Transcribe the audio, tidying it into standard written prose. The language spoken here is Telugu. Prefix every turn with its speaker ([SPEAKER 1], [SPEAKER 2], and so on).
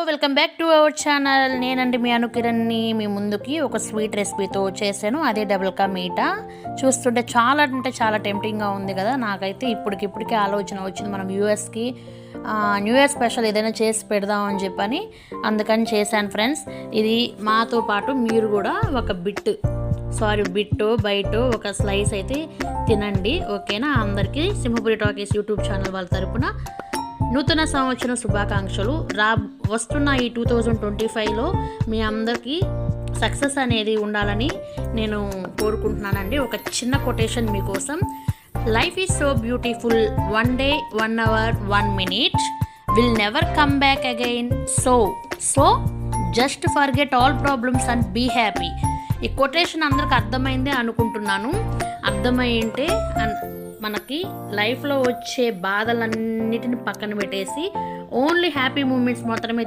[SPEAKER 1] Welcome back to our channel. నేనండి మీ అనుకిరణ్ని మీ ముందుకి ఒక స్వీట్ రెసిపీతో చేశాను. అదే డబుల్ కా మీఠా. చూస్తుంటే చాలా అంటే చాలా టెంప్టింగ్గా ఉంది కదా. నాకైతే ఇప్పటికే ఆలోచన వచ్చింది, మనం యూఎస్కి న్యూ ఇయర్ స్పెషల్ ఏదైనా చేసి పెడదామని చెప్పని అందుకని చేశాను ఫ్రెండ్స్. ఇది మాతో పాటు మీరు కూడా ఒక బిట్టో బయటో ఒక స్లైస్ అయితే తినండి, ఓకేనా? అందరికీ సింహపురి టాకీస్ యూట్యూబ్ ఛానల్ వాళ్ళ తరపున నూతన సంవత్సరం శుభాకాంక్షలు. వస్తున్న ఈ 2025లో మీ అందరికీ సక్సెస్ అనేది ఉండాలని నేను కోరుకుంటున్నానండి. ఒక చిన్న కొటేషన్ మీకోసం. Life is so beautiful, 1 day 1 hour 1 minute will never come back again. So just forget all problems and be happy. ఈ కొటేషన్ అందరికి అర్థమైందే అనుకుంటున్నాను. అర్థమైంటే మనకి లైఫ్లో వచ్చే బాధలన్నిటిని పక్కన పెట్టేసి ఓన్లీ హ్యాపీ మూమెంట్స్ మాత్రమే